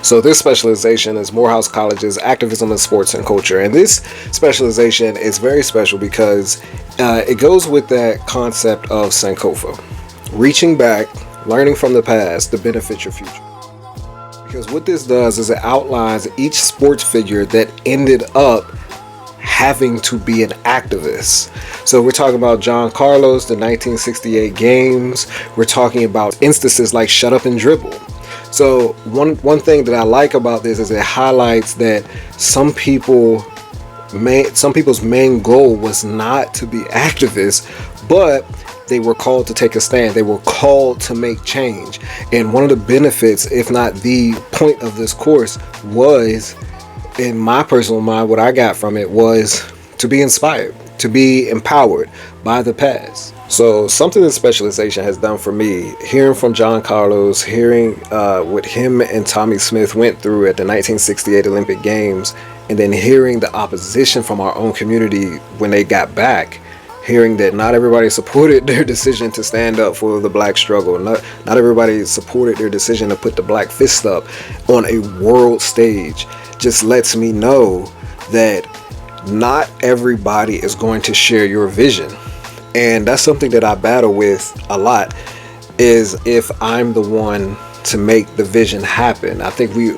So this specialization is Morehouse College's Activism in Sports and Culture. And this specialization is very special because it goes with that concept of Sankofa. Reaching back, learning from the past to benefit your future. Because what this does is it outlines each sports figure that ended up having to be an activist. So we're talking about John Carlos, the 1968 games. We're talking about instances like shut up and dribble. So one thing that I like about this is it highlights that some people's main goal was not to be activists, but they were called to take a stand. They were called to make change. And one of the benefits, if not the point of this course, was, in my personal mind, what I got from it was to be inspired, to be empowered by the past. So something that specialization has done for me, hearing from John Carlos, hearing what him and Tommy Smith went through at the 1968 Olympic Games, and then hearing the opposition from our own community when they got back, hearing that not everybody supported their decision to stand up for the black struggle. Not everybody supported their decision to put the black fist up on a world stage, just lets me know that not everybody is going to share your vision. And that's something that I battle with a lot, is if I'm the one to make the vision happen. I think we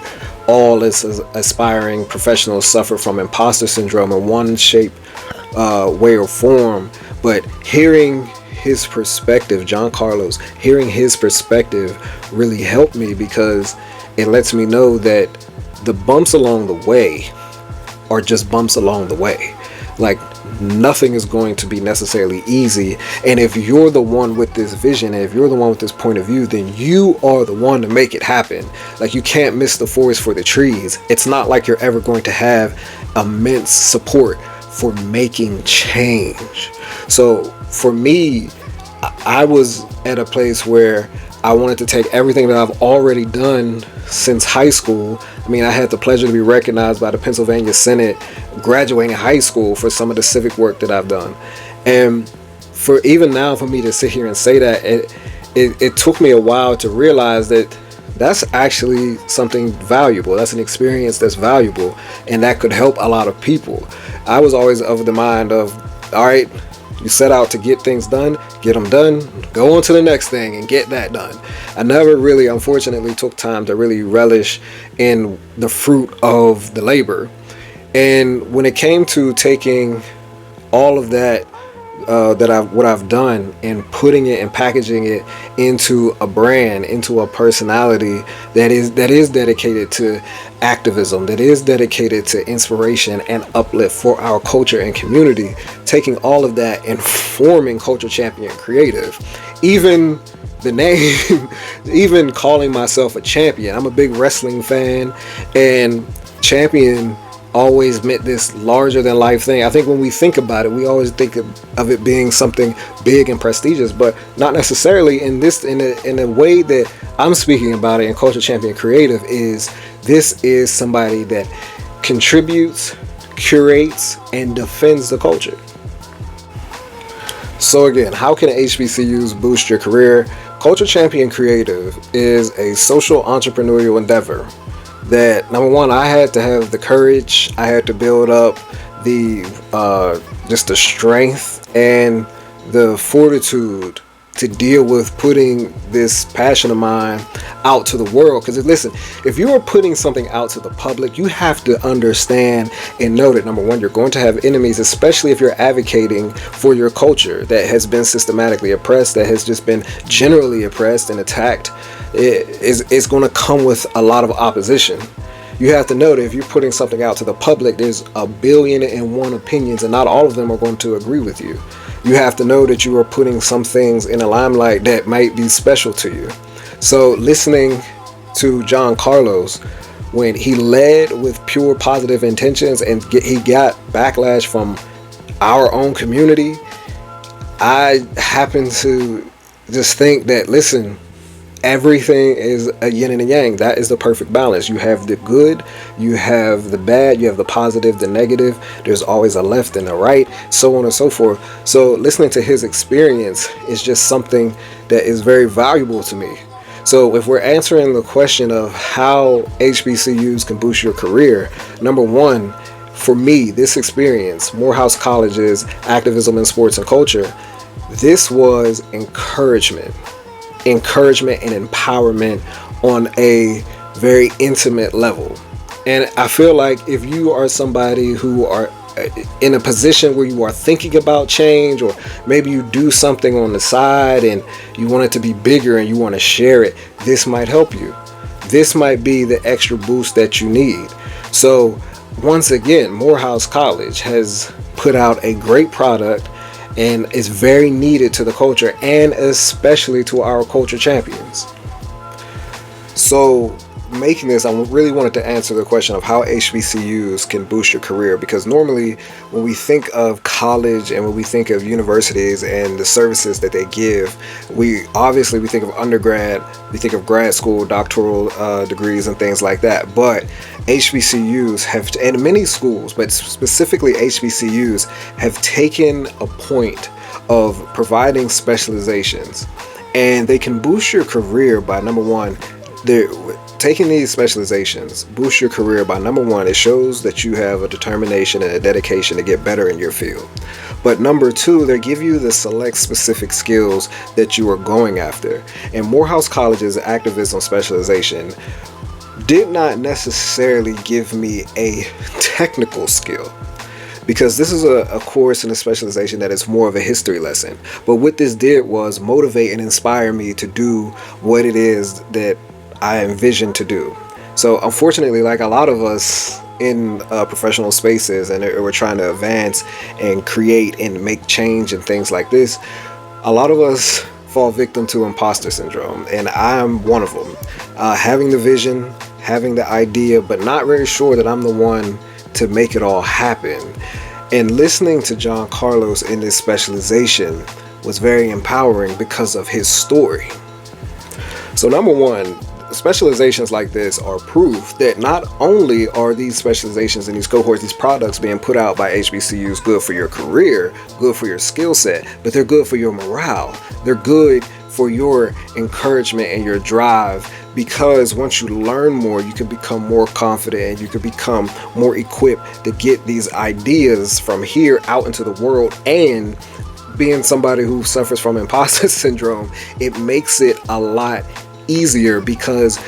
all as aspiring professionals suffer from imposter syndrome in one shape, way or form. But hearing his perspective, John Carlos, hearing his perspective really helped me, because it lets me know that the bumps along the way are just bumps along the way. Like, nothing is going to be necessarily easy. And if you're the one with this vision, and if you're the one with this point of view, then you are the one to make it happen. Like, you can't miss the forest for the trees. It's not like you're ever going to have immense support for making change. So for me, I was at a place where I wanted to take everything that I've already done since high school. I mean, I had the pleasure to be recognized by the Pennsylvania Senate graduating high school for some of the civic work that I've done. And for even now, for me to sit here and say that, it took me a while to realize that that's actually something valuable. That's an experience that's valuable, and that could help a lot of people. I was always of the mind of, all right, you set out to get things done, get them done, go on to the next thing and get that done. I never really, unfortunately, took time to really relish in the fruit of the labor. And when it came to taking all of that, what I've done, and putting it and packaging it into a brand, into a personality that is dedicated to activism, that is dedicated to inspiration and uplift for our culture and community, taking all of that and forming Culture Champion Creative. Even the name, even calling myself a champion. I'm a big wrestling fan, and champion always meant this larger than life thing. I think when we think about it, we always think of it being something big and prestigious, but not necessarily in a way that I'm speaking about it in Culture Champion Creative. This is somebody that contributes, curates, and defends the culture. So again, how can HBCUs boost your career? Culture Champion Creative is a social entrepreneurial endeavor that, number one, I had to have the courage, I had to build up just the strength and the fortitude to deal with putting this passion of mine out to the world. Because listen, if you are putting something out to the public, you have to understand and know that, number one, you're going to have enemies, especially if you're advocating for your culture that has been systematically oppressed, that has just been generally oppressed and attacked. It's going to come with a lot of opposition. You have to know that if you're putting something out to the public, there's 1,000,000,001 opinions, and not all of them are going to agree with you. You have to know that you are putting some things in the limelight that might be special to you. So listening to John Carlos, when he led with pure positive intentions and he got backlash from our own community, I happen to just think that, listen, everything is a yin and a yang. That is the perfect balance. You have the good, you have the bad, you have the positive, the negative. There's always a left and a right, so on and so forth. So listening to his experience is just something that is very valuable to me, So if we're answering the question of how HBCUs can boost your career, number one, for me, this experience, Morehouse College's activism in sports and culture, this was encouragement and empowerment on a very intimate level. And I feel like if you are somebody who are in a position where you are thinking about change, or maybe you do something on the side and you want it to be bigger and you want to share it, this might help you. This might be the extra boost that you need. So once again, Morehouse College has put out a great product and is very needed to the culture, and especially to our culture champions. So making this, I really wanted to answer the question of how HBCUs can boost your career, because normally when we think of college and when we think of universities and the services that they give, we think of undergrad, we think of grad school, doctoral degrees and things like that. But HBCUs have, and many schools, but specifically HBCUs, have taken a point of providing specializations, and they can boost your career by, number one, they're taking these specializations boost your career by, number one, it shows that you have a determination and a dedication to get better in your field. But number two, they give you the select specific skills that you are going after. And Morehouse College's activism specialization did not necessarily give me a technical skill, because this is a course and a specialization that is more of a history lesson. But what this did was motivate and inspire me to do what it is that I envisioned to do. So unfortunately, like a lot of us in professional spaces, and we're trying to advance and create and make change and things like this, a lot of us fall victim to imposter syndrome, and I'm one of them. Having the vision, having the idea, but not very sure that I'm the one to make it all happen. And listening to John Carlos in this specialization was very empowering because of his story. So number one, specializations like this are proof that not only are these specializations and these cohorts, these products being put out by HBCUs good for your career, good for your skill set, but they're good for your morale. They're good for your encouragement and your drive, because once you learn more, you can become more confident and you can become more equipped to get these ideas from here out into the world. And being somebody who suffers from imposter syndrome, it makes it a lot easier, because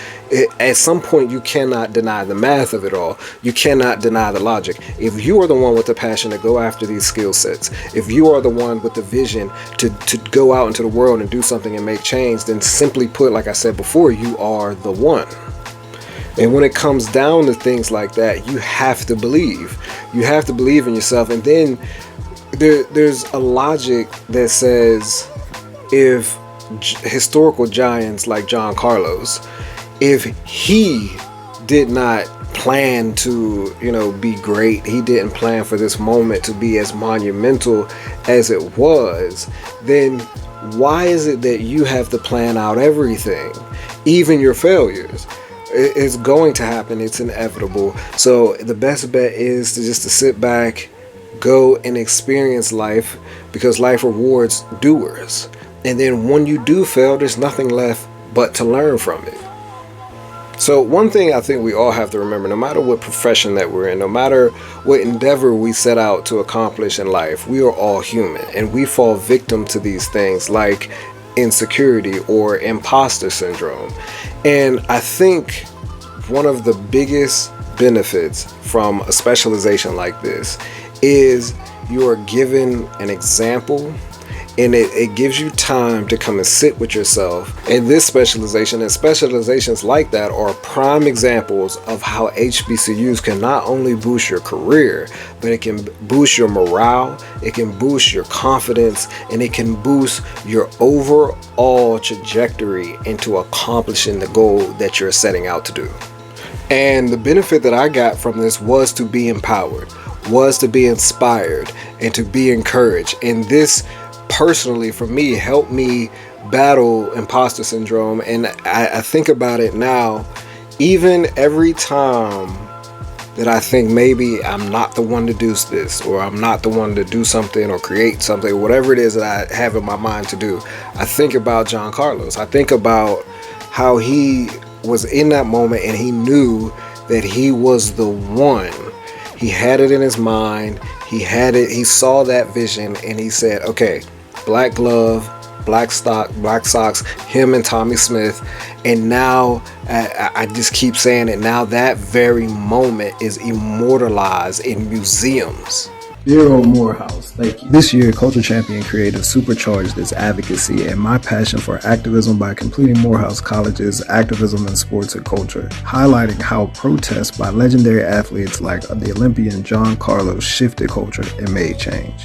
at some point you cannot deny the math of it all. You cannot deny the logic. If you are the one with the passion to go after these skill sets, if you are the one with the vision to go out into the world and do something and make change, then simply put, like I said before, you are the one. And when it comes down to things like that, you have to believe. You have to believe in yourself. And then there's a logic that says, if historical giants like John Carlos, if he did not plan to, be great, he didn't plan for this moment to be as monumental as it was, then why is it that you have to plan out everything, even your failures? It's going to happen. It's inevitable. So the best bet is to sit back, go and experience life, because life rewards doers. And then when you do fail, there's nothing left but to learn from it. So one thing I think we all have to remember, no matter what profession that we're in, no matter what endeavor we set out to accomplish in life, we are all human, and we fall victim to these things like insecurity or imposter syndrome. And I think one of the biggest benefits from a specialization like this is you are given an example, and it gives you time to come and sit with yourself. And this specialization and specializations like that are prime examples of how HBCUs can not only boost your career, but it can boost your morale, it can boost your confidence, and it can boost your overall trajectory into accomplishing the goal that you're setting out to do. And the benefit that I got from this was to be empowered, was to be inspired, and to be encouraged. And this personally, for me, helped me battle imposter syndrome. And I think about it now, even every time that I think maybe I'm not the one to do this, or I'm not the one to do something or create something, whatever it is that I have in my mind to do, I think about John Carlos. I think about how he was in that moment and he knew that he was the one. He had it in his mind. He saw that vision and he said, okay, black glove, black socks, him and Tommy Smith. And now I just keep saying it, now that very moment is immortalized in museums. Dear old Morehouse, thank you. This year, Culture Champion Creative supercharged its advocacy and my passion for activism by completing Morehouse College's Activism in Sports and Culture, highlighting how protests by legendary athletes like the Olympian John Carlos shifted culture and made change.